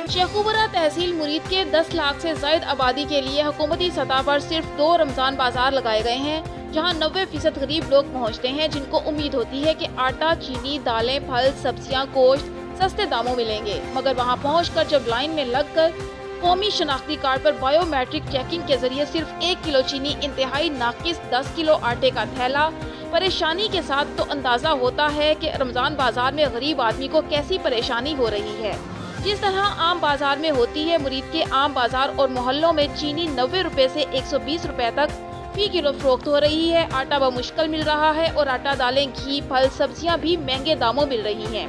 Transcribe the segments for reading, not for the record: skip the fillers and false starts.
शेखुपुरा तहसील मुरीद के 10 लाख से ज्यादा आबादी के लिए हुकूमती सतह पर सिर्फ 2 रमजान बाजार लगाए गए हैं, जहां 90% गरीब लोग पहुंचते हैं, जिनको उम्मीद होती है कि आटा, चीनी, दालें, फल, सब्जियां, गोश्त सस्ते दामों मिलेंगे। मगर वहां पहुंचकर जब लाइन में लगकर कौमी शनाख्ती कार्ड पर बायोमेट्रिक चेकिंग के जरिए सिर्फ 1 किलो चीनी, इंतहाई नाकिस 10 किलो आटे का थैला, परेशानी के साथ, तो अंदाजा होता है कि रमजान बाजार में गरीब आदमी को कैसी परेशानी हो रही है। जिस तरह आम बाजार में होती है, मुरीद के आम बाजार और मोहल्लों में चीनी 90 रुपए से 120 रुपए तक फी किलो फरोख्त हो रही है। आटा बमुश्किल मिल रहा है और आटा, दालें, घी, फल, सब्जियां भी महंगे दामों मिल रही हैं।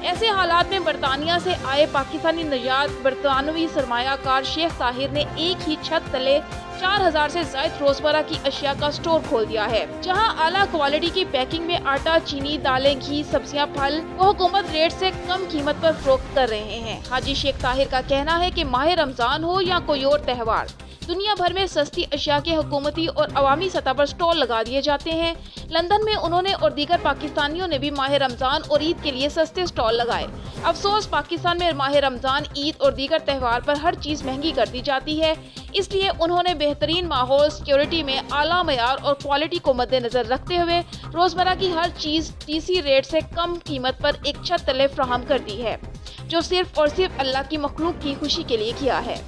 ऐसे हालात में बरतानिया से आए पाकिस्तानी निर्यात बरतानवी सरमायाकार शेख ताहिर ने एक ही छत तले 4000 से ज्यादा रोजमर्रा की अशिया का स्टोर खोल दिया है, जहां आला क्वालिटी की पैकिंग में आटा, चीनी, दालें, घी, सब्जियां, फल वो हुकूमत रेट से कम कीमत पर फरोख्त कर रहे हैं। हाजी शेख ताहिर का कहना है कि माह रमजान हो या कोई और त्योहार, दुनिया भर में सस्ती अशिया के हुकूमती और अवामी सतह पर स्टॉल लगा दिए जाते हैं। लंदन में उन्होंने और दीगर पाकिस्तानियों ने भी माह रमजान और ईद के लिए सस्ते स्टॉल लगाए। अफसोस, पाकिस्तान में माह रमजान, ईद और दीगर त्योहार पर हर चीज महंगी कर दी जाती है। इसलिए उन्होंने बेहतरीन माहौल, सिक्योरिटी में आला मयार और क्वालिटी को मद्देनजर रखते हुए रोजमर्रा की हर चीज टीसी रेट से कम कीमत पर एक छत तले फराहम कर दी है, जो सिर्फ और सिर्फ अल्लाह की मखलूक की खुशी के लिए किया है।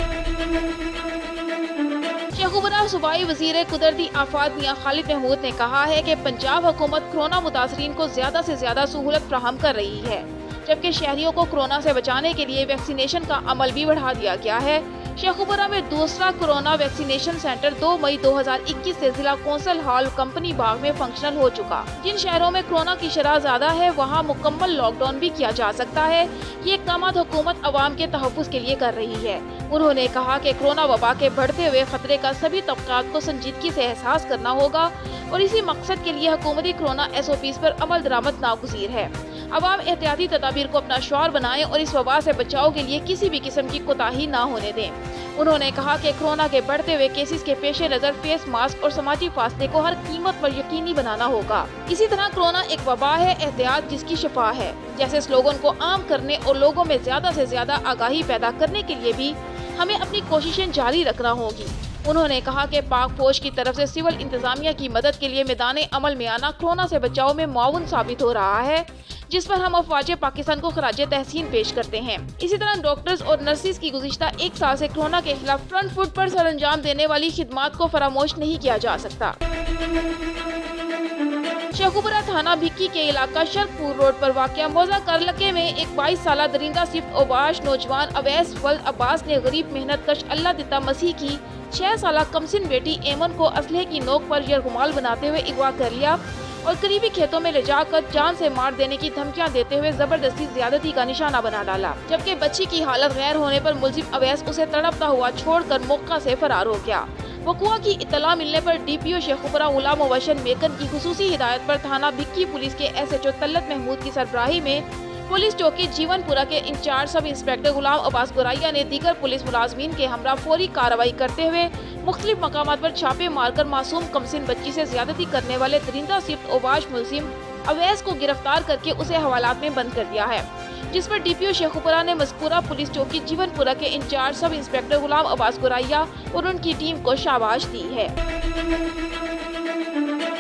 शेखुपुरा सूबाई वजीर कुदरती आफात मियां खालिद महमूद ने कहा है कि पंजाब हुकूमत कोरोना मुतासरीन को ज्यादा से ज्यादा सहूलत फराहम कर रही है, जबकि शहरियों को कोरोना से बचाने के लिए वैक्सीनेशन का अमल भी बढ़ा दिया गया है। शेखुपुरा में दूसरा कोरोना वैक्सीनेशन सेंटर 2 मई 2021 से जिला कौंसल हॉल कंपनी बाग में फंक्शनल हो चुका। जिन शहरों में कोरोना की शरह ज्यादा है, वहां मुकम्मल लॉकडाउन भी किया जा सकता है। ये इक़दामात हुकूमत अवाम के तहफ़्फ़ुज़ के लिए कर रही है। उन्होंने कहा कि कोरोना वबा के बढ़ते हुए खतरे का सभी तबकात को संजीदगी से एहसास करना होगा और इसी मकसद के लिए हुकूमती कोरोना SOPs पर अमल दरामद नागुज़ीर है। अवाम एहतियाती तदाबीर को अपना शौर बनाएं और इस वबा से बचाव के लिए किसी भी किस्म की कोताही न होने दें। उन्होंने कहा कि कोरोना के बढ़ते हुए केसेस के पेश नज़र फेस मास्क और समाजी फासले को हर कीमत पर यकीनी बनाना होगा। इसी तरह कोरोना एक वबा है, एहतियात जिसकी शिफा है, जैसे स्लोगन को आम करने और लोगों में ज्यादा से ज्यादा आगाही पैदा करने के लिए भी हमें अपनी कोशिशें जारी रखना होगी। उन्होंने कहा कि पाक फौज की तरफ से सिविल इंतजामिया की मदद के लिए मैदान अमल में आना कोरोना से बचाव में मुआवन साबित हो रहा है, जिस पर हम अफवाज पाकिस्तान को खराजे तहसीन पेश करते हैं। इसी तरह डॉक्टर्स और नर्सिस की गुज़िश्ता 1 साल से कोरोना के खिलाफ फ्रंट फुट पर सरअंजाम देने वाली खिदमात को फरामोश नहीं किया जा सकता। शेखुपुरा थाना भिक्की के इलाका शरकपुर रोड पर वाक़या मौजा करलके में एक 22 साल दरिंदा सिफ्त ओबाश नौजवान अवैस वल्द अब्बास ने गरीब मेहनत कश अल्लाह दिता मसीह की 6 साल कमसिन बेटी एमन को असलहे की नोक पर यरगुमाल बनाते हुए अगवा कर लिया और करीबी खेतों में ले जाकर जान से मार देने की धमकियां देते हुए जबरदस्ती ज्यादती का निशाना बना डाला। जबकि बच्ची की हालत गैर होने पर मुलजिम अवैस उसे तड़पता हुआ छोड़कर मौका से फरार हो गया। वक़ुआ की इत्तला मिलने पर DPO शेखुपुरा गुलाम मुबशर मेकन की खुसूसी हिदायत पर थाना भिक्की पुलिस के SHO तल्लत महमूद की सरबराही में पुलिस चौकी जीवनपुरा के इंचार्ज सब इंस्पेक्टर गुलाम अब्बास गुराइया ने दीगर पुलिस मुलाजमीन के हमरा फौरी कार्रवाई करते हुए मुख्तलिफ मकामात पर छापे मारकर मासूम कमसिन बच्ची से ज्यादती करने वाले दरिंदा सिफ्त ओबाश मुलजिम अवैस को गिरफ्तार करके उसे हवालात में बंद कर दिया है, जिस पर DPO शेखुपुरा ने मज़कूरा पुलिस चौकी जीवनपुरा के इंचार्ज सब इंस्पेक्टर गुलाम अब्बास गुराइया और उनकी टीम को शाबाश दी है।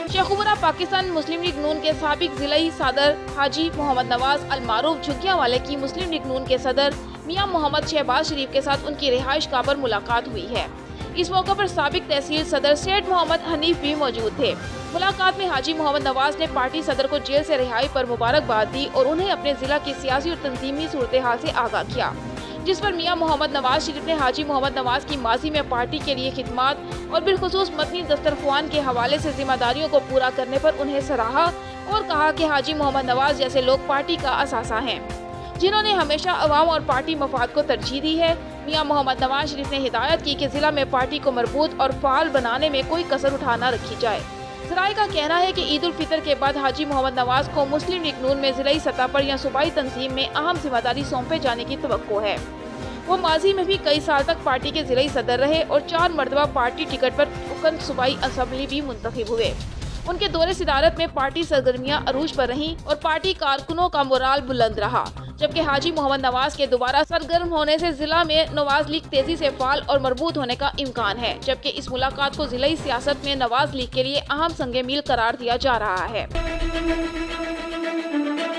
शेखुपुरा पाकिस्तान मुस्लिम लीग नून के साबिक जिलाई सदर हाजी मोहम्मद नवाज अल-मारूफ झुग्गियावाले की मुस्लिम लीग नून के सदर मियां मोहम्मद शहबाज शरीफ के साथ उनकी रिहाइश गाह पर मुलाकात हुई है। इस मौके पर साबिक तहसील सदर सेठ मोहम्मद हनीफ भी मौजूद थे। मुलाकात में हाजी मोहम्मद नवाज ने पार्टी सदर को जेल से रिहाई पर मुबारकबाद दी और उन्हें अपने जिला की सियासी और तंजीमी सूरत हाल से आगाह किया, जिस पर मियां मोहम्मद नवाज शरीफ ने हाजी मोहम्मद नवाज की माजी में पार्टी के लिए खिदमात और बिलखुसूस मदनी दस्तरख्वान के हवाले से जिम्मेदारियों को पूरा करने पर उन्हें सराहा और कहा कि हाजी मोहम्मद नवाज जैसे लोग पार्टी का असासा हैं, जिन्होंने हमेशा अवाम और पार्टी मफाद को तरजीह दी है। मियां मोहम्मद नवाज शरीफ ने हिदायत की कि जिला में पार्टी को मजबूत और फाल बनाने में कोई कसर उठा न रखी जाए। ज़राए का कहना है कि ईद उल फितर के बाद हाजी मोहम्मद नवाज को मुस्लिम लीग नून में जिलाई सतह पर या सूबाई तंजीम में अहम जिम्मेदारी सौंपे जाने की तवक्को है। वो माजी में भी कई साल तक पार्टी के जिलाई सदर रहे और 4 मरतबा पार्टी टिकट पर रुकन सूबाई असम्बली भी मुंतखब हुए। उनके दौरे सिदारत में पार्टी सरगर्मियां अरूज पर रहीं और पार्टी कारकुनों का मोराल बुलंद रहा। जबकि हाजी मोहम्मद नवाज के दोबारा सरगर्म होने से जिला में नवाज लीग तेजी से फाल और मरबूत होने का इम्कान है, जबकि इस मुलाकात को जिलाई सियासत में नवाज लीग के लिए अहम संगे मील करार दिया जा रहा है।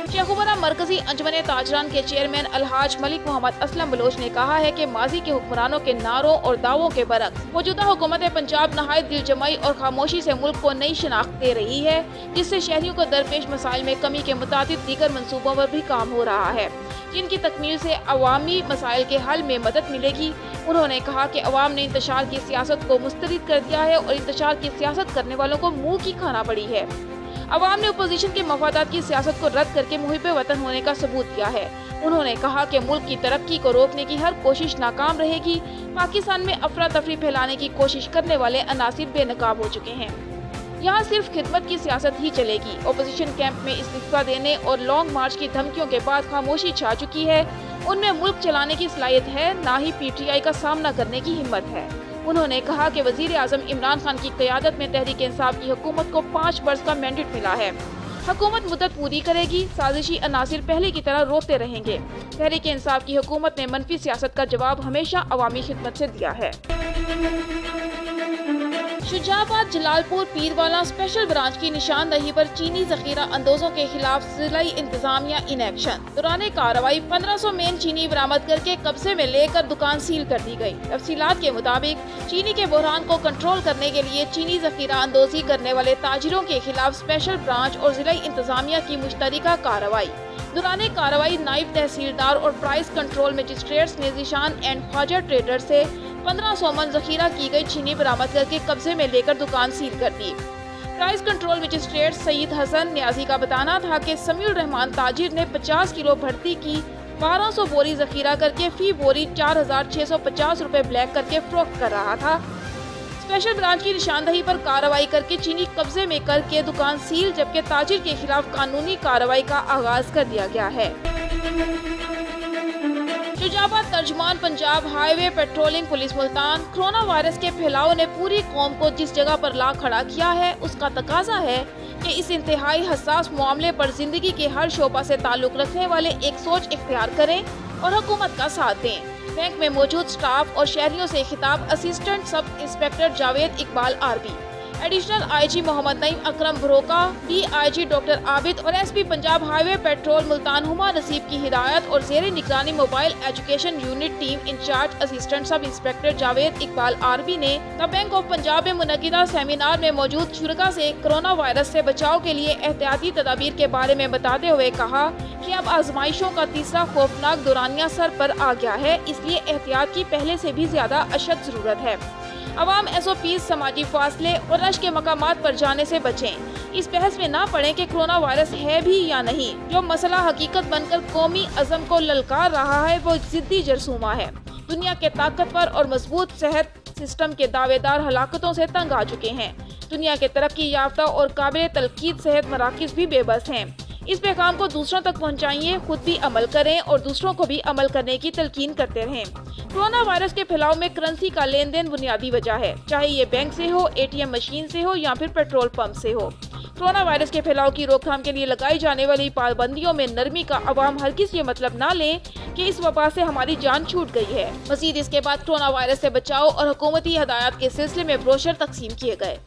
शेखुपरा मरकजी अंजुमन ताजरान के चेयरमैन अलहाज मलिक मोहम्मद असलम बलोच ने कहा है कि माजी के हुक्मरानों के नारों और दावों के बरक्स मौजूदा हुकूमत पंजाब नहायत दिलजमाई और खामोशी से मुल्क को नई शनाख्त दे रही है, जिससे शहरियों को दरपेश मसाइल में कमी के मुताबिक दीगर मंसूबों पर भी काम हो रहा है, जिनकी तकमील से अवामी मसाइल के हल में मदद मिलेगी। उन्होंने कहा कि अवाम ने इंतशार की सियासत को मुस्तरद कर दिया है और इंतशार की सियासत करने वालों को मुंह की खाना पड़ी है। अवाम ने अपोजिशन के मफादात की सियासत को रद्द करके मुहिब वतन होने का सबूत दिया है। उन्होंने कहा कि मुल्क की तरक्की को रोकने की हर कोशिश नाकाम रहेगी। पाकिस्तान में अफरा तफरी फैलाने की कोशिश करने वाले अनासिर बेनकाब हो चुके हैं। यहाँ सिर्फ खिदमत की सियासत ही चलेगी। अपोजिशन कैंप में इस्तीफा देने और लॉन्ग मार्च की धमकियों के बाद खामोशी छा चुकी है। उनमें मुल्क चलाने की सलाहियत है, ना ही PTI का सामना करने की हिम्मत है। उन्होंने कहा कि वजीर आजम इमरान खान की क़यादत में तहरीक इंसाफ की हुकूमत को 5 वर्ष का मैंडेट मिला है। हुकूमत मुद्दत पूरी करेगी, साजिशी अनासिर पहले की तरह रोते रहेंगे। तहरीक इंसाफ की हुकूमत ने मनफी सियासत का जवाब हमेशा अवामी खिदमत से दिया है। शुजाबाद जलालपुर पीरवाला स्पेशल ब्रांच की निशानदही पर चीनी जखीरा अंदोजों के खिलाफ जिलाई इंतजामिया इन एक्शन। दौरान कार्रवाई 1500 मेन चीनी बरामद करके कब्जे में लेकर दुकान सील कर दी गई। तफसीलात के मुताबिक चीनी के बहरान को कंट्रोल करने के लिए चीनी जखीरा अंदोजी करने वाले ताजिरों के खिलाफ स्पेशल ब्रांच और जिलाई इंतजामिया की मुश्तरका कार्रवाई। दौरान कार्रवाई नायब तहसीलदार और प्राइस कंट्रोल मजिस्ट्रेट्स ने ज़ीशान एंड ख्वाजा ट्रेडर से 1500 मन जखीरा की गई चीनी बरामद करके कब्जे में लेकर दुकान सील कर दी। Price control magistrate Saeed Hasan Niazi का बताना था कि समीउल रहमान ताजिर ने 50 किलो भर्ती की 1200 बोरी जखीरा करके फी बोरी 4650 रुपए ब्लैक करके फरोख्त कर रहा था। स्पेशल ब्रांच की निशानदही पर कार्रवाई करके चीनी कब्जे में करके दुकान सील, जबकि ताजिर के खिलाफ कानूनी कार्रवाई का आगाज कर दिया गया है। शुजाबाद तर्जमान Punjab highway patrolling police Multan corona virus के फैलाव ने पूरी कौम को जिस जगह पर ला खड़ा किया है, उसका तकाजा है कि इस इंतहाई हसास मामले पर जिंदगी के हर शोबा से ताल्लुक रखने वाले एक सोच इख्तियार करें और हुकूमत का साथ दें। बैंक में मौजूद स्टाफ और शहरियों से खिताब assistant sub inspector Javed Iqbal Arbi, additional IG Mohammad Naeem Akram Broka, DIG doctor Abid और SP Punjab highway patrol Multan Huma Naseeb की हिदायत और जेर निगरानी mobile education unit team incharge assistant sub inspector Javed Iqbal Arbi ने द बैंक ऑफ पंजाब में मुनक्किदा सेमिनार में मौजूद शुरका से कोरोना वायरस से बचाव के लिए एहतियाती तदाबीर के बारे में बताते हुए कहा कि अब आजमाइशों का तीसरा खौफनाक दौरानिया सर पर आ गया है, इसलिए एहतियात की पहले से भी ज्यादा अशद जरूरत है। अवाम SOPs, समाजी फासले और रश के मकामात पर जाने से बचें। इस बहस में ना पड़े कि कोरोना वायरस है भी या नहीं। जो मसला हकीकत बनकर कौमी अज़म को ललकार रहा है वो जिद्दी जरसूमा है। दुनिया के ताकतवर और मजबूत सेहत सिस्टम के दावेदार हलाकतों से तंग आ चुके हैं। दुनिया के तरक्की याफ्ता और काबिल तलकीद सेहत मराकिज़ भी बेबस हैं। इस पैगाम को दूसरों तक पहुंचाइए, खुद भी अमल करें और दूसरों को भी अमल करने की तलकीन करते रहें। कोरोना वायरस के फैलाव में करेंसी का लेन देन बुनियादी वजह है, चाहे ये बैंक से हो, ATM मशीन से हो या फिर पेट्रोल पंप से हो। कोरोना वायरस के फैलाव की रोकथाम के लिए लगाई जाने वाली पाबंदियों में नरमी का अवाम हरगिज़ ये मतलब ना लें कि इस वबा से हमारी जान छूट गई है। मजीद इसके बाद कोरोना वायरस से बचाव और हुकूमती हदायत के सिलसिले में ब्रोशर तकसीम किए गए।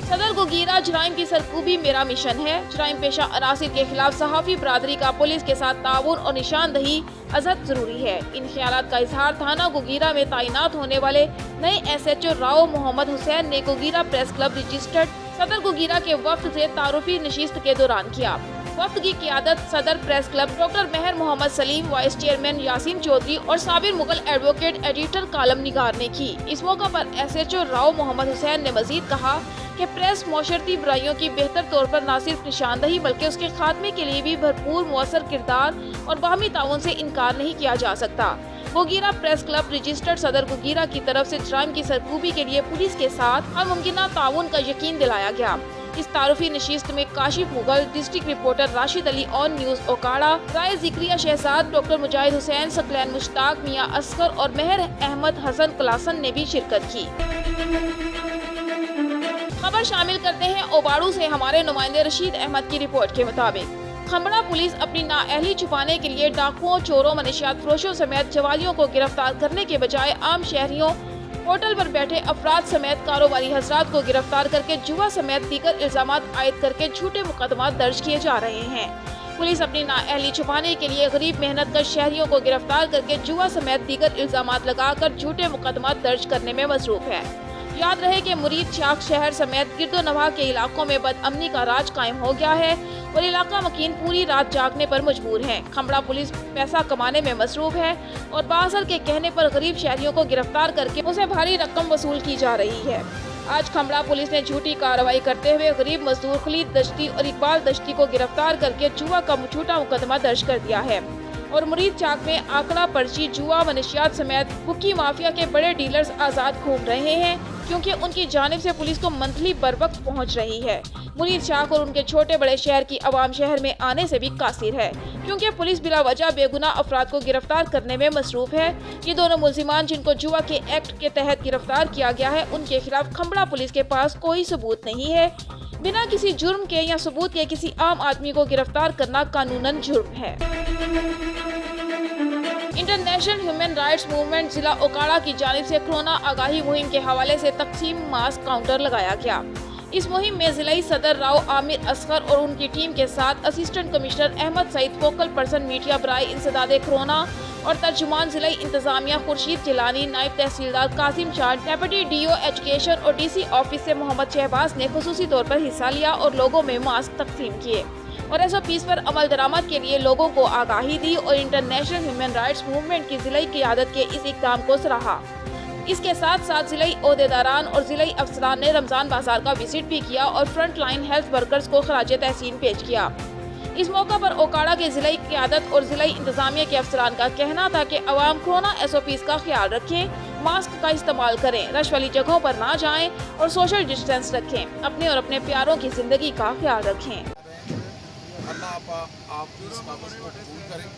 सदर गोगीरा जराइम की सरकूबी मेरा मिशन है। जराइम पेशा अनासिर के खिलाफ सहाफ़ी बरादरी का पुलिस के साथ ताउन और निशानदही अजद जरूरी है। इन ख्यालात का इजहार थाना गोगीरा में तैनात होने वाले नए SHO राव मोहम्मद हुसैन ने गोगीरा प्रेस क्लब रजिस्टर्ड सदर गोगीरा के वफ्द से तारुफी नशिस्त के दौरान किया। वफ्द की क़ियादत सदर प्रेस क्लब डॉक्टर मेहर मोहम्मद सलीम, वाइस चेयरमैन यासीन चौधरी और साबिर मुगल एडवोकेट एडिटर कालम निगार ने की। इस मौका पर SHO राव मोहम्मद हुसैन ने मजीद कहा कि प्रेस मौशरती बुराइयों की बेहतर तौर पर न सिर्फ निशानदही बल्कि उसके खात्मे के लिए भी भरपूर मौसर किरदार और बाहमी ताउन से इनकार नहीं किया जा सकता। गोगीरा प्रेस क्लब रजिस्टर्ड सदर गोगीरा की तरफ से जराइम की सरकूबी के लिए पुलिस के साथ हर मुमकिन ताउन का यकीन दिलाया गया। इस तारुफी नशिस्त में Kashif Mughal, district reporter Rashid Ali on news Okara, Rai Zakria Shahzad, doctor Mujahid Hussain, Saqlain Mushtaq, Mian Asghar और मेहर अहमद हसन कलासन ने भी शिरकत की। खबर शामिल करते हैं ओबाड़ू से हमारे नुमाइंदे रशीद अहमद की रिपोर्ट के मुताबिक। खंबड़ा पुलिस अपनी नाअहली छुपाने के लिए डाकुओं, चोरों, मनशियात फरोशों समेत जवालियों को गिरफ्तार करने के बजाय आम शहरियों, होटल पर बैठे अफराद समेत कारोबारी हजरात को गिरफ्तार करके जुआ समेत दीगर इल्जामात आयद करके झूठे मुकदमा दर्ज किए जा रहे हैं। पुलिस अपनी नाअहली छुपाने के लिए गरीब मेहनत कर शहरियों को गिरफ्तार करके जुआ समेत दीगर इल्जामात लगाकर झूठे मुकदमा दर्ज करने में मसरूफ है। याद रहे कि मुरीद शाख शहर समेत गिरदोनवाह के इलाकों में बदअमनी का राज कायम हो गया है और इलाका मकीन पूरी रात जागने पर मजबूर है। खंबड़ा पुलिस पैसा कमाने में मसरूफ है और बासर के कहने पर गरीब शहरियों को गिरफ्तार करके उसे भारी रकम वसूल की जा रही है। आज खंबड़ा पुलिस ने झूठी कार्रवाई करते हुए गरीब मजदूर खलीद दश्ती और इकबाल दश्ती को गिरफ्तार करके जुआ का झूठा मुकदमा दर्ज कर दिया है और मुरीद चाक में आंकड़ा पर्ची, जुआ, मनशियात समेत बुकी माफिया के बड़े डीलर्स आजाद घूम रहे हैं क्योंकि उनकी जानिब से पुलिस को मंथली बर वक्त पहुँच रही है। मुरीद शाख और उनके छोटे बड़े शहर की आवाम शहर में आने से भी कासिर है क्योंकि पुलिस बिला वजह बेगुनाह अफराद को गिरफ्तार करने में मसरूफ है। ये दोनों मुल्जिमान जिनको जुआ के एक्ट के तहत गिरफ्तार किया गया है, उनके खिलाफ खंबड़ा पुलिस के पास कोई सबूत नहीं है। बिना किसी जुर्म के या सबूत के किसी आम आदमी को गिरफ्तार करना कानूनन जुर्म है। इंटरनेशनल ह्यूमन राइट्स मूवमेंट जिला ओकाड़ा की जानिब से कोरोना आगाही मुहिम के हवाले से तकसीम मास्क काउंटर लगाया गया। इस मुहिम में जिलाई सदर राव आमिर असगर और उनकी टीम के साथ assistant commissioner Ahmad Saeed, focal person media बराए इंसदाद कोरोना और तर्जुमान जिलाई इंतजामिया खुर्शीद जिलानी, नायब tehsildar Qasim Shah, deputy DO education और डीसी ऑफिस से मोहम्मद शहबाज ने खुसूसी तौर पर हिस्सा लिया और लोगों में मास्क तकसीम किए और SOPs पर अमल दरामद के लिए लोगों को आगाही दी और इंटरनेशनल ह्यूमन राइट्स मूवमेंट की जिलाई क़ियादत के इस इक़दाम को सराहा। इसके साथ साथ जिलाई ओहदेदारान और जिलाई अफसरान ने रमजान बाजार का विजिट भी किया और फ्रंट लाइन हेल्थ वर्कर्स को खराज तहसीन पेश किया। इस मौका पर ओकाड़ा के जिलाई क़ियादत और जिलाई इंतजामिया के अफसरान का कहना था कि अवाम कोरोना SOPs का ख्याल रखें, मास्क का इस्तेमाल करें, रश वाली जगहों पर ना जाएं और सोशल डिस्टेंस रखें, अपने और अपने प्यारों की जिंदगी का ख्याल रखें। अल्लाह आपकी इस वापस को कबूल करें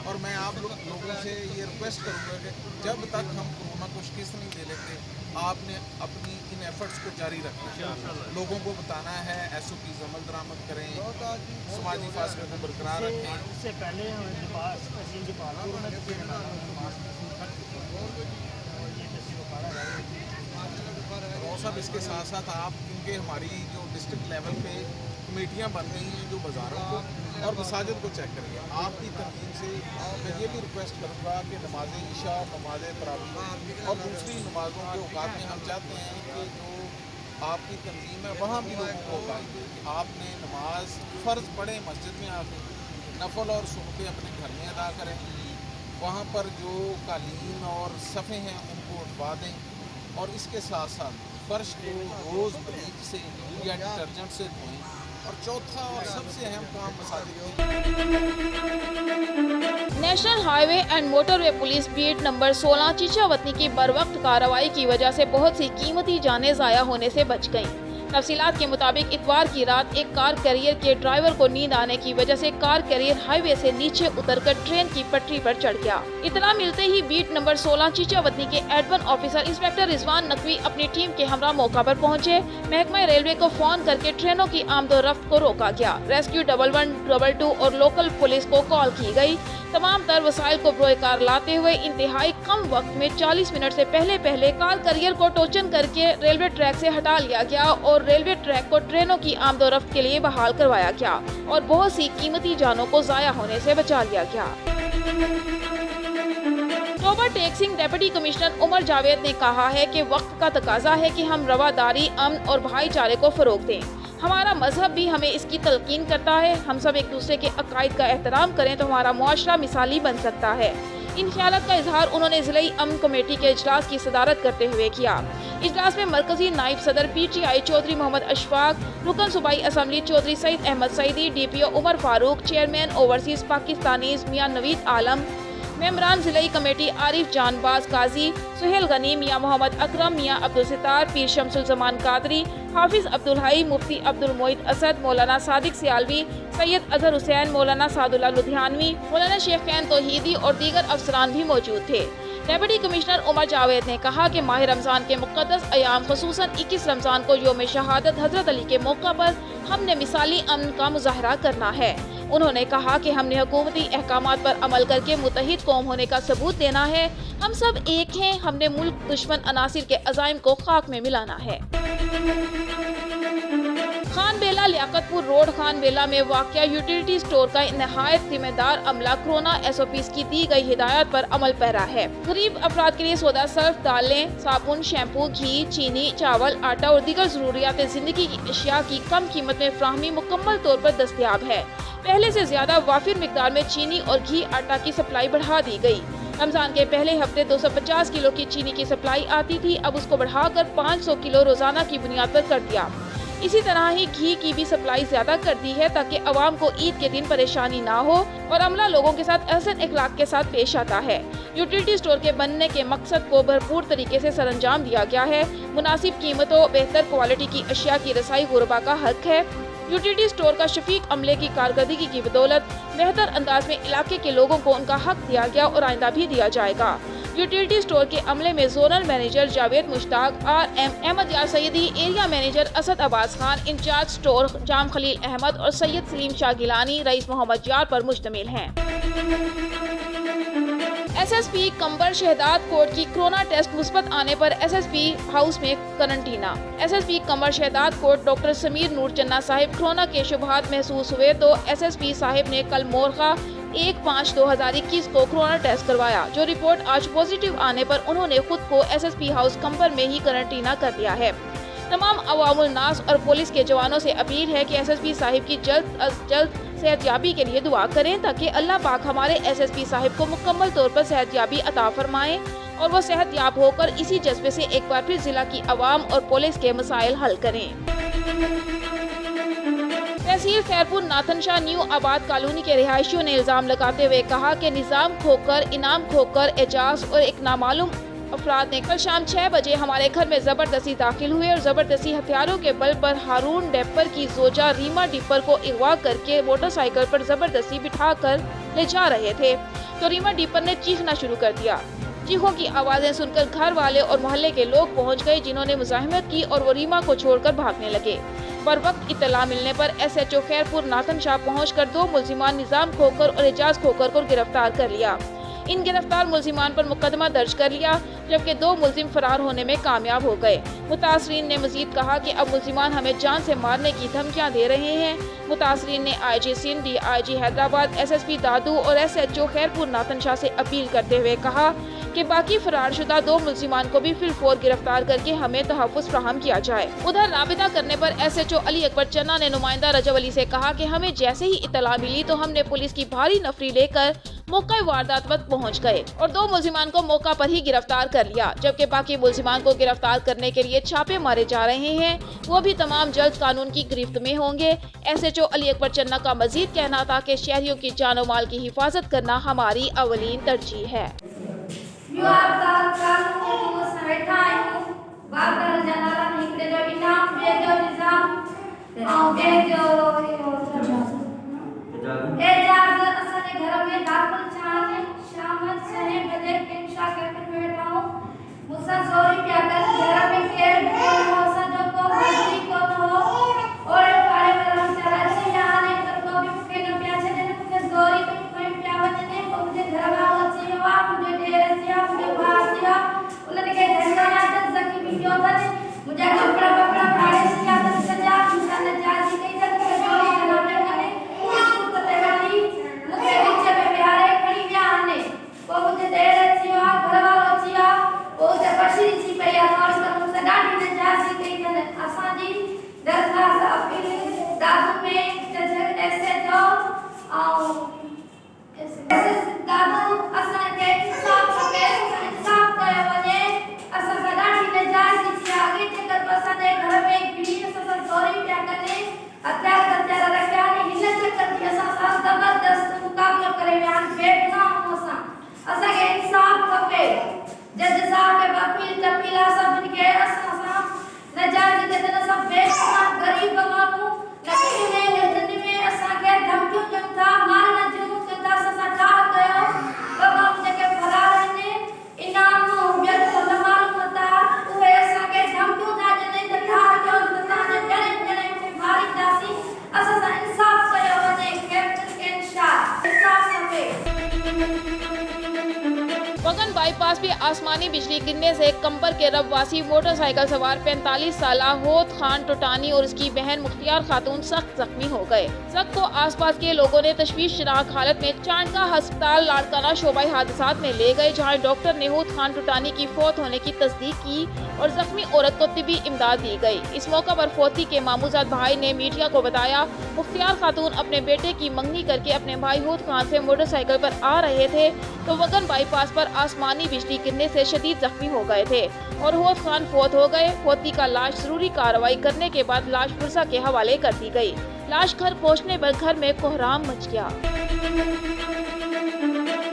और मैं आप लोगों से ये रिक्वेस्ट करूँगा कि जब तक हम कोरोना को शिकस्त नहीं दे लेते, आपने अपनी इन एफर्ट्स को जारी रखना है। लोगों को बताना है, SOPs अमल दरामद करें, समाजी फासले को बरकरार रखें। इससे पहले सब इसके साथ साथ आप, क्योंकि हमारी जो डिस्ट्रिक्ट लेवल पे कमेटियाँ बन गई हैं जो बाज़ारों को और मसाजिद को चेक करिए, आपकी तंजीम से मैं ये भी रिक्वेस्ट करूँगा कि नमाज इशा, नमाज तरावी और दूसरी नमाज़ों के औकात में हम चाहते हैं कि जो आपकी तंजीम है वहाँ भी लोगों को बताएंगे कि आपने नमाज फ़र्ज़ पढ़े मस्जिद में आके, नफल और सुन्नतें अपने घर में अदा करें, वहाँ पर जो कालीन और सफ़े हैं उनको उठवा दें और इसके साथ साथ फर्श को रोज़ ब्लीच से या डिटर्जेंट से धोएं। और चौथा और सबसे अहम काम मसाजिद। National highway and motorway police beat number 16 Chichawatni की बरवक्त कार्रवाई की वजह से बहुत सी कीमती जानें ज़ाया होने से बच गईं। तफसीलात के मुताबिक इतवार की रात एक कार कैरियर के ड्राइवर को नींद आने की वजह से कार कैरियर हाईवे से नीचे उतरकर ट्रेन की पटरी पर चढ़ गया। इतला मिलते ही बीट नंबर 16 चीचावतनी के एडवन ऑफिसर इंस्पेक्टर रिजवान नकवी अपनी टीम के हमरा मौका पर पहुंचे। महकमा रेलवे को फोन करके ट्रेनों की आमदोरफ्त को रोका गया। रेस्क्यू 1112 और लोकल पुलिस को कॉल की गई। तमाम तर वसाइल को बरोकार लाते हुए इंतहाई कम वक्त में 40 मिनट से पहले कार कैरियर को टोचन करके रेलवे ट्रैक से हटा लिया गया और रेलवे ट्रैक को ट्रेनों की आमदोरफ्त के लिए बहाल करवाया गया और बहुत सी कीमती जानों को जाया होने से बचा लिया गया। ओवरटेक्सिंग डिप्टी कमिश्नर उमर जावेद ने कहा है कि वक्त का तकाजा है कि हम रवादारी, अमन और भाईचारे को फरोग दें। हमारा मजहब भी हमें इसकी तलकीन करता है। हम सब एक दूसरे के अकायद का एहतराम करें तो हमारा मुआशरा मिसाली बन सकता है। इन ख्यालात का इजहार उन्होंने जिलाई अमन कमेटी के इजलास की सदारत करते हुए किया। इजलास में मरकजी नायब सदर PTI चौधरी मोहम्मद अशफाक, रुकन सूबाई assembly Chaudhry Saeed Ahmad Saeedi, DPO Umar Farooq, chairman overseas Pakistanis Mian Naveed Alam, मेंबरान जिलाई कमेटी आरिफ जानबाज काजी, सुहेल गनी, मियां मोहम्मद अकरम, मियां अब्दुल सितार, पीर शमसुल जमान कादरी, हाफिज अब्दुल हई, मुफ्ती अब्दुल मोइद असद, मौलाना सादिक सियालवी, सैयद अजहर हुसैन, मौलाना सादुल्लाह लुधियानवी, मौलाना शेख कैन तौहीदी और दीगर अफसरान भी मौजूद थे। डिप्टी कमिश्नर उमर जावेद ने कहा कि माह रमज़ान के मुक़द्दस अयाम खुसूसन 21 रमज़ान को यौम शहादत हज़रत अली के मौका पर हमने मिसाली अमन का मुज़ाहरा करना है। उन्होंने कहा कि हमने हुकूमती अहकामात पर अमल करके मुत्तहिद कौम होने का सबूत देना है। हम सब एक हैं, हमने मुल्क दुश्मन अनासिर के अज़ाइम को खाक में मिलाना है। खान बेला लियाकतपुर रोड खान बेला में वाक़या यूटिलिटी स्टोर का नहायत जिम्मेदार अमला कोरोना SOPs की दी गई हिदायत पर अमल पैरा है। गरीब अफराद के लिए सौदा सर्फ, दालें, साबुन, शैम्पू, घी, चीनी, चावल, आटा और दीगर ज़रूरियात ज़िंदगी की अशिया की कम कीमत में फ्राहमी मुकम्मल तौर पर दस्तयाब है। पहले से ज्यादा वाफिर मिकदार में चीनी और घी, आटा की सप्लाई बढ़ा दी गई। रमजान के पहले हफ्ते 250 किलो की चीनी की सप्लाई आती थी, अब उसको बढ़ाकर 500 किलो रोजाना की बुनियाद पर कर दिया। इसी तरह ही घी की भी सप्लाई ज्यादा कर दी है ताकि अवाम को ईद के दिन परेशानी ना हो और अमला लोगों के साथ एहसन इखलाक के साथ पेश आता है। यूटिलिटी स्टोर के बनने के मकसद को भरपूर तरीके से सरअंजाम दिया गया है। मुनासिब कीमतों, बेहतर क्वालिटी की अशिया की रसाई गुरबा का हक है। यूटिलिटी स्टोर का शफीक अमले की कारकर्दगी की बदौलत बेहतर अंदाज में इलाके के लोगों को उनका हक दिया गया और आइंदा भी दिया जाएगा। यूटिलिटी स्टोर के अमले में zonal manager Javed Mushtaq, RM Ahmad Yar Saeedi, area manager Asad Abbas Khan, incharge store Jam Khalil Ahmad और सैयद सलीम शाह गिलानी, रईस मोहम्मद यार पर मुश्तमिल हैं। SSP कंबर शहदाद कोट की कोरोना टेस्ट मुस्बत आने पर SSP हाउस में quarantine. SSP Qambar Shahdad Kot doctor Sameer Noor Channa sahib corona के शुबहात महसूस हुए तो SSP साहिब ने कल मोरखा 1/5/2021 को कोरोना टेस्ट करवाया। जो रिपोर्ट आज पॉजिटिव आने पर उन्होंने खुद को SSP हाउस कंबर में ही करंटीना कर लिया है। तमाम अवामुल नास और पुलिस के जवानों से अपील है कि SSP साहिब की जल्द अज जल्द सेहतयाबी के लिए दुआ करें ताकि अल्लाह पाक हमारे SSP साहिब को मुकम्मल तौर पर सेहतयाबी अता फरमाएं और वो सेहतयाब होकर इसी जज्बे से एक बार फिर जिला की अवाम और पुलिस के मसाइल हल करें। तहसील खैरपुर नाथनशाह न्यू आबाद कॉलोनी के रिहायशियों ने इल्जाम लगाते हुए कहा कि निजाम खोकर, इनाम खोकर, एजाज और एक नामालूम अफराद ने कल शाम 6 बजे हमारे घर में जबरदस्ती दाखिल हुए और जबरदस्ती हथियारों के बल पर हारून डेपर की जोजा रीमा डिपर को अगवा करके मोटरसाइकिल पर जबरदस्ती बिठा कर ले जा रहे थे तो रीमा डिपर ने चीखना शुरू कर दिया। चीखों की आवाजें सुनकर घर वाले और मोहल्ले के लोग पहुंच गए, जिन्होंने मुजाहिमत की और वो रीमा को छोड़कर भागने लगे। पर वक्त इत्तला मिलने पर SHO खैरपुर नाथनशाह पहुंचकर 2 मुल्जिमान निजाम खोकर और एजाज खोकर को गिरफ्तार कर लिया। इन गिरफ्तार मुल्जिमान पर मुकदमा दर्ज कर लिया जबकि 2 मुल्जिम फरार होने में कामयाब हो गए। मुतासरीन ने मजीद कहा कि अब मुल्जिमान हमें जान से मारने की धमकियां दे रहे हैं। मुतासरीन ने IG Sindh, DIG Hyderabad, SSP दादू और SHO खैरपुर नाथनशाह से अपील करते हुए कहा कि बाकी फरारशुदा 2 मुल्जिमान को भी फिलफौर गिरफ्तार करके हमें तहफ़्फ़ुज़ फ्राहम किया जाए। उधर राबिता करने पर SHO अली अकबर चन्ना ने नुमाइंदा रजब अली से कहा कि हमें जैसे ही इत्तला मिली तो हमने पुलिस की भारी नफरी लेकर मौका वारदात पर पहुंच गए और 2 मुल्जिमान को मौका पर ही गिरफ्तार कर लिया, जबकि बाकी मुल्जिमान को गिरफ्तार करने के लिए छापे मारे जा रहे हैं। वो भी तमाम जल्द कानून की गिरफ्त में होंगे। SHO अली अकबर चन्ना का मजीद कहना था कि शहरियों की जानो माल की हिफाजत करना हमारी अवलीन तरजीह है। बाई पास पे आसमानी बिजली गिरने से कंबर के रबवासी मोटरसाइकिल सवार 45 साला होत खान टोटानी और उसकी बहन मुख्तियार खातून सख्त जख्मी हो गए। सख्त को आसपास के लोगों ने तशवीशनाक हालत में चांडका अस्पताल लाड़काना शोबाई हादसात में ले गए, जहां डॉक्टर ने होत खान टोटानी की फौत होने की तस्दीक की और जख्मी औरत को तिबी इमदाद दी गई। इस मौका पर फौती के मामूजाद भाई ने मीडिया को बताया, मुख्तियार खातून अपने बेटे की मंगनी करके अपने भाई होत खान से मोटरसाइकिल पर आ रहे थे तो वगन बाईपास पर आसमानी बिजली गिरने से शदीद जख्मी हो गए थे और होत खान फौत हो गए। फौती का लाश जरूरी कार्रवाई करने के बाद लाश पुरसा के हवाले कर दी गई। लाश घर पहुंचने पर घर में कोहराम मच गया।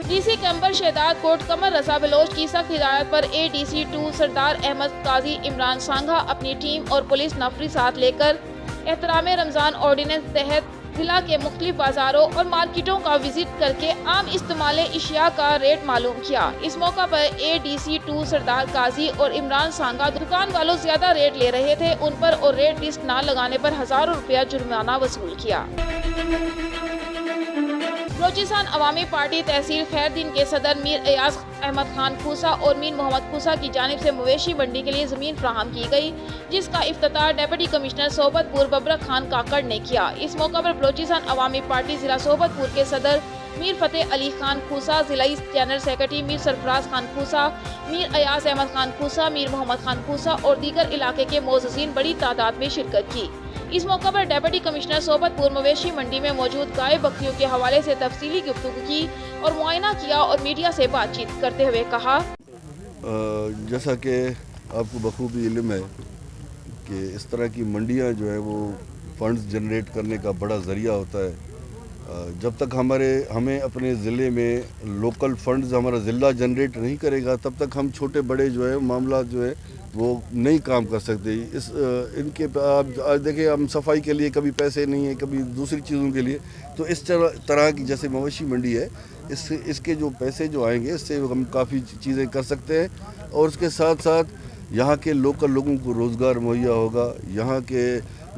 डीसी कैंबर शहदाद कोट कमर रजा बलोच की सख्त हिदायत पर ADC 2 सरदार अहमद काजी इमरान सांघा अपनी टीम और पुलिस नफरी साथ लेकर एहतराम रमजान ऑर्डिनेंस तहत जिला के मुख्तलिफ बाजारों और मार्केटों का विजिट करके आम इस्तेमाल इशिया का रेट मालूम किया। इस मौका पर ADC 2 सरदार काजी और इमरान सांगा दुकान वालों ज्यादा रेट ले रहे थे, उन पर और रेट लिस्ट न लगाने पर हजारों रुपया जुर्माना वसूल किया। बलोचिस्तान अवामी पार्टी तहसील खैरदीन के सदर मीर अयाज अहमद खान खूसा और मीर मोहम्मद खूसा की जानिब से मवेशी मंडी के लिए जमीन फराहम की गई, जिसका इफ्तिताह डिप्टी कमिश्नर सोबतपुर बबरक खान काकड़ ने किया। इस मौका पर बलोचिस्तान अवामी पार्टी जिला सोबतपुर के सदर मीर फतेह अली खान खूसा, जिलाई जनरल सेक्रेटरी मीर सरफराज खान खूसा, मीर अयाज अहमद खान खूसा, मीर मोहम्मद खान खूसा और दीगर इलाके के मोअज़्ज़िज़ीन बड़ी तादाद में शिरकत की। इस मौका पर डिप्टी कमिश्नर सोबतपुर मवेशी मंडी में मौजूद गाय बकरियों के हवाले से तफसीली गुफ्तगू की और मुआयना किया और मीडिया से बातचीत करते हुए कहा, जैसा कि आपको बखूबी इल्म है कि इस तरह की मंडियां जो है वो फंड्स जनरेट करने का बड़ा ज़रिया होता है। जब तक हमें अपने ज़िले में लोकल फंड्स हमारा ज़िला जनरेट नहीं करेगा तब तक हम छोटे बड़े जो है मामला जो है वो नहीं काम कर सकते। इनके आप देखिए, हम सफाई के लिए कभी पैसे नहीं है, कभी दूसरी चीज़ों के लिए, तो इस तरह की जैसे मवेशी मंडी है, इसके जो पैसे जो आएंगे इससे हम काफ़ी चीज़ें कर सकते हैं और उसके साथ साथ यहाँ के लोकल लोगों को रोज़गार मुहैया होगा। यहाँ के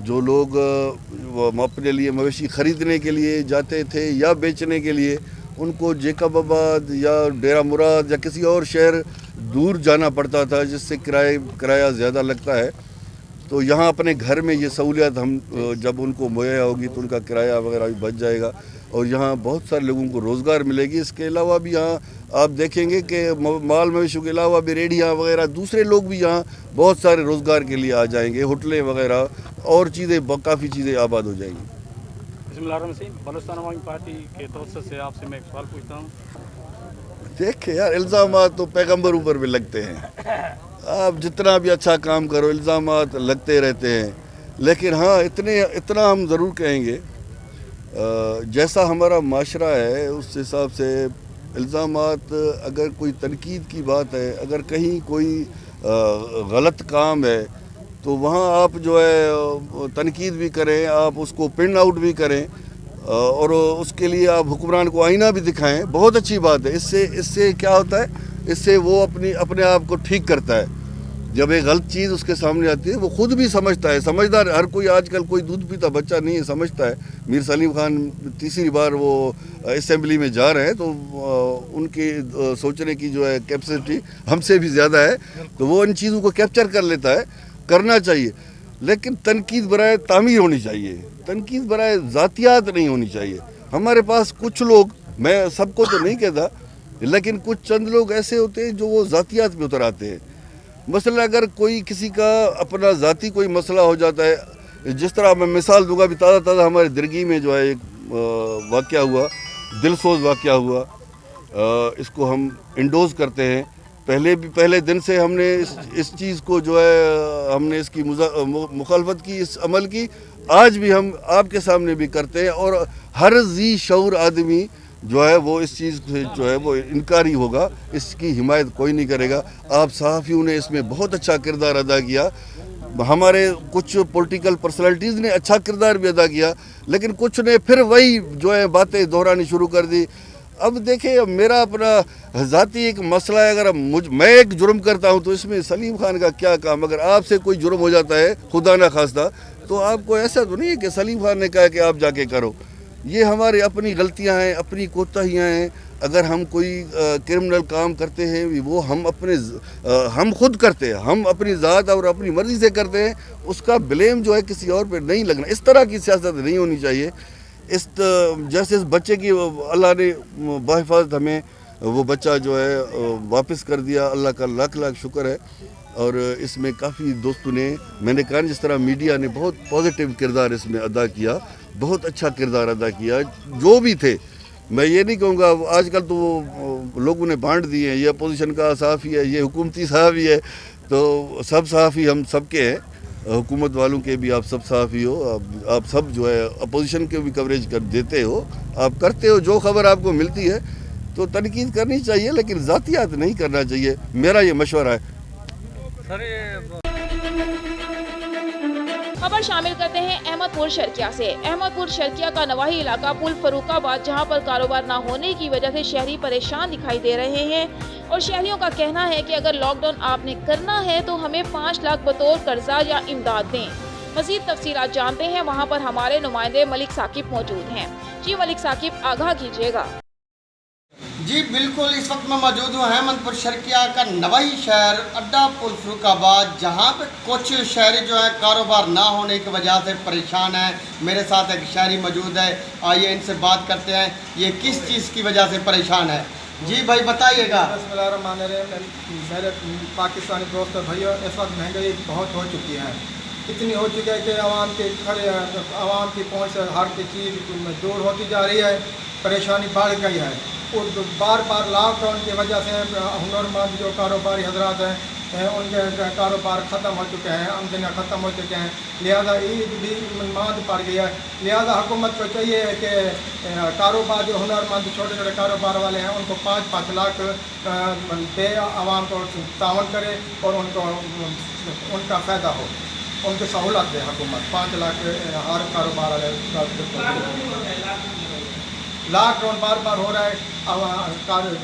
जो लोग अपने लिए मवेशी ख़रीदने के लिए जाते थे या बेचने के लिए, उनको जेकबाबाद या डेरा मुराद या किसी और शहर दूर जाना पड़ता था, जिससे किराया ज़्यादा लगता है। तो यहाँ अपने घर में ये सहूलियत हम जब उनको मुहैया होगी तो उनका किराया वगैरह भी बच जाएगा और यहाँ बहुत सारे लोगों को रोज़गार मिलेगी। इसके अलावा भी यहाँ आप देखेंगे कि माल मवेशियों के अलावा भी रेडियाँ वगैरह दूसरे लोग भी यहाँ बहुत सारे रोज़गार के लिए आ जाएंगे, होटलें वगैरह और चीज़ें काफ़ी चीज़ें आबाद हो जाएंगी। बलूचिस्तान अवामी पार्टी के तवज्जो से आपसे मैं एक सवाल पूछता हूँ। देखिए यार, इल्ज़ामात तो पैगंबर ऊपर भी लगते हैं। आप जितना भी अच्छा काम करो इल्ज़ामात लगते रहते हैं, लेकिन हाँ इतना हम ज़रूर कहेंगे, जैसा हमारा माशरा है उस हिसाब से इल्ज़ामात, अगर कोई तनकीद की बात है, अगर कहीं कोई गलत काम है तो वहाँ आप जो है तनकीद भी करें, आप उसको पिन आउट भी करें और उसके लिए आप हुक्मरान को आईना भी दिखाएं, बहुत अच्छी बात है। इससे क्या होता है, इससे वो अपने आप को ठीक करता है। जब एक गलत चीज़ उसके सामने आती है वो खुद भी समझता है। समझदार हर कोई, आजकल कोई दूध पीता बच्चा नहीं है, समझता है। मीर सलीम खान तीसरी बार वो असेंबली में जा रहे हैं तो उनकी सोचने की जो है कैपेसिटी हमसे भी ज़्यादा है, तो वो इन चीज़ों को कैप्चर कर लेता है। करना चाहिए, लेकिन तनकीद बराए तामीर होनी चाहिए, तनकीद बराए ज़ातियात नहीं होनी चाहिए। हमारे पास कुछ लोग, मैं सबको तो नहीं कहता, लेकिन कुछ चंद लोग ऐसे होते हैं जो वो ज़ातियात पे उतर आते हैं। मसला अगर कोई किसी का अपना ज़ाती कोई मसला हो जाता है, जिस तरह मैं मिसाल दूंगा, भी ताज़ा हमारे दिरगी में जो है एक वाक़या हुआ, दिलसोज वाक़या हुआ, इसको हम इंडोज़ करते हैं। पहले दिन से हमने इस चीज़ को जो है हमने इसकी मुखालफत की, इस अमल की। आज भी हम आपके सामने भी करते हैं और हर ज़ी शऊर आदमी जो है वो इस चीज़ से जो है वो इनकारी होगा, इसकी हिमायत कोई नहीं करेगा। आप सहाफ़ियों ने इसमें बहुत अच्छा किरदार अदा किया, हमारे कुछ पॉलिटिकल पर्सनालिटीज़ ने अच्छा किरदार भी अदा किया, लेकिन कुछ ने फिर वही जो है बातें दोहरानी शुरू कर दी। अब देखिए, मेरा अपना ज़ाती एक मसला है, अगर मैं एक जुर्म करता हूं तो इसमें सलीम खान का क्या काम। अगर आपसे कोई जुर्म हो जाता है खुदा ना खास्ता, तो आपको ऐसा तो नहीं है कि सलीम खान ने कहा कि आप जाके करो। ये हमारी अपनी गलतियां हैं, अपनी कोताहियां हैं। اگر ہم کوئی کرمنل کام کرتے ہیں وہ ہم خود کرتے ہیں، ہم اپنی ذات اور اپنی مرضی سے کرتے ہیں، اس کا بلیم جو ہے کسی اور پہ نہیں لگنا. اس طرح کی سیاست نہیں ہونی چاہیے. جیسے اس بچے کی اللہ نے بحفاظت ہمیں وہ بچہ جو ہے واپس کر دیا، اللہ کا لاکھ لاکھ شکر ہے. اور اس میں کافی دوستوں نے، میں نے کہا جس طرح میڈیا نے بہت پازیٹیو کردار اس میں ادا کیا، بہت اچھا کردار ادا کیا. جو بھی تھے، میں یہ نہیں کہوں گا آج کل تو وہ لوگوں نے بانٹ دیے ہیں، یہ اپوزیشن کا صحافی ہے، یہ حکومتی صحافی ہے، تو سب صحافی ہم سب کے ہیں، حکومت والوں کے بھی آپ سب صحافی ہو، آپ سب جو ہے اپوزیشن کے بھی کوریج کر دیتے ہو، آپ کرتے ہو. جو خبر آپ کو ملتی ہے تو تنقید کرنی چاہیے، لیکن ذاتیات نہیں کرنا چاہیے. میرا یہ مشورہ ہے. خبر شامل کرتے ہیں احمد پور شرکیہ سے. احمد پور شرکیہ کا نواحی علاقہ پل فروخ آباد، جہاں پر کاروبار نہ ہونے کی وجہ سے شہری پریشان دکھائی دے رہے ہیں، اور شہریوں کا کہنا ہے کہ اگر لاک ڈاؤن آپ نے کرنا ہے تو ہمیں 5 لاکھ بطور قرضہ یا امداد دیں. مزید تفصیلات جانتے ہیں، وہاں پر ہمارے نمائندے ملک ثاقب موجود ہیں. جی ملک ثاقب، آگاہ کیجیے گا. جی بالکل، اس وقت میں موجود ہوں احمد پور شرکیہ کا نواحی شہر اڈا پل فروخ آباد، جہاں پہ کچھ شہری جو ہے کاروبار نہ ہونے کی وجہ سے پریشان ہیں. میرے ساتھ ایک شہری موجود ہے، آئیے ان سے بات کرتے ہیں یہ کس چیز کی وجہ سے پریشان ہے. جی بھائی بتائیے گا. بسم اللہ الرحمن الرحیم. میرے پاکستانی دوست بھائیو، اس وقت مہنگائی بہت ہو چکی ہے، اتنی ہو چکی ہے کہ عوام کی پہنچ سے ہر چیز دور ہوتی جا رہی ہے، پریشانی بڑھ گئی ہے. اور بار بار لاک ڈاؤن کی وجہ سے ہنرمند جو کاروباری حضرات ہیں ان کے کاروبار ختم ہو چکے ہیں، آمدنیاں ختم ہو چکے ہیں، لہذا عید بھی ماند پڑ گئی ہے. لہذا حکومت کو چاہیے کہ کاروبار جو ہنرمند چھوٹے چھوٹے کاروبار والے ہیں ان کو 5-5 لاکھ دے، عوام کو تعاون کرے اور ان کا فائدہ ہو، ان کی سہولت دے حکومت. 5 لاکھ ہر کاروبار والے. لاک ڈاؤن بار بار ہو رہا ہے،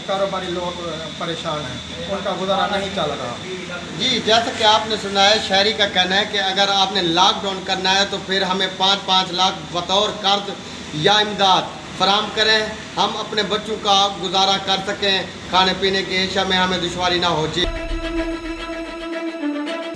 کاروباری لوگ پریشان ہیں، ان کا گزارا نہیں چل رہا. جی جیسا کہ آپ نے سنا ہے، شہری کا کہنا ہے کہ اگر آپ نے لاک ڈاؤن کرنا ہے تو پھر ہمیں 5-5 لاکھ بطور قرض یا امداد فراہم کریں، ہم اپنے بچوں کا گزارا کر سکیں، کھانے پینے کی اشیاء میں ہمیں دشواری نہ ہو. جی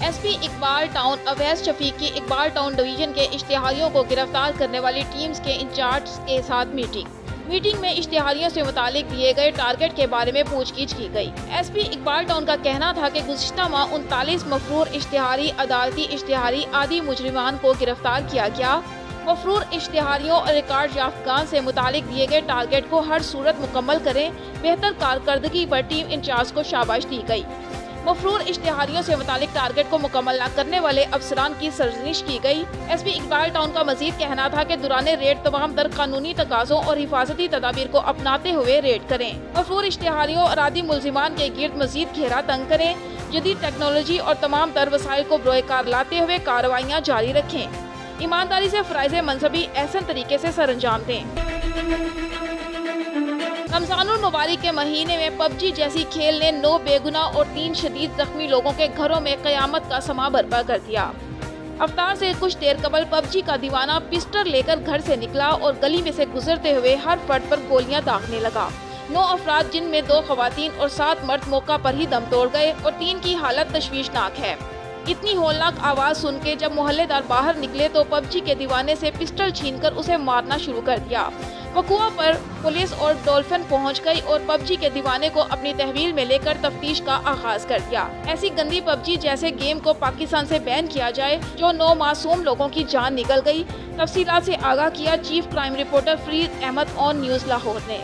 S P Iqbal town Owais Shafiq کی اقبال ٹاؤن ڈویژن کے اشتہاریوں کو گرفتار کرنے والی ٹیمز کے انچارج کے ساتھ میٹنگ میں اشتہاریوں سے متعلق دیے گئے ٹارگٹ کے بارے میں پوچھ گچھ کی گئی. ایس پی اقبال ٹاؤن کا کہنا تھا کہ گزشتہ ماہ 39 مفرور اشتہاری، عدالتی اشتہاری، عادی مجرمان کو گرفتار کیا گیا. مفرور اشتہاریوں اور ریکارڈ یافتگان سے متعلق دیے گئے ٹارگٹ کو ہر صورت مکمل کریں. بہتر کارکردگی پر ٹیم انچارج کو شاباش دی گئی. مفرور اشتہاریوں سے متعلق ٹارگٹ کو مکمل نہ کرنے والے افسران کی سرزنش کی گئی. ایس پی اقبال ٹاؤن کا مزید کہنا تھا کہ دوران ریڈ تمام تر قانونی تقاضوں اور حفاظتی تدابیر کو اپناتے ہوئے ریڈ کریں. مفرور اشتہاریوں اور عادی ملزمان کے گرد مزید گھیرا تنگ کریں. جدید ٹیکنالوجی اور تمام تر وسائل کو بروئے کار لاتے ہوئے کارروائیاں جاری رکھیں. ایمانداری سے فرائض منصبی احسن طریقے سے سر انجام دیں. رمضان المبارک کے مہینے میں پب جی جیسی کھیل نے 9 بے گناہ اور 3 شدید زخمی لوگوں کے گھروں میں قیامت کا سما برپا کر دیا. افطار سے کچھ دیر قبل پب جی کا دیوانہ پسٹل لے کر گھر سے نکلا اور گلی میں سے گزرتے ہوئے ہر فرد پر گولیاں داغنے لگا. 9 افراد جن میں 2 خواتین اور 7 مرد موقع پر ہی دم توڑ گئے اور 3 کی حالت تشویشناک ہے. اتنی ہولناک آواز سن کے جب محلے دار باہر نکلے تو پب جی کے دیوانے سے پسٹل چھین کر اسے مارنا شروع کر دیا. وقوع پر پولیس اور ڈولفن پہنچ گئی اور پب جی کے دیوانے کو اپنی تحویل میں لے کر تفتیش کا آغاز کر دیا. ایسی گندی پب جی جیسے گیم کو پاکستان سے بین کیا جائے جو 9 معصوم لوگوں کی جان نکل گئی. تفصیلات سے آگاہ کیا chief crime reporter Farid Ahmad on news Lahore نے.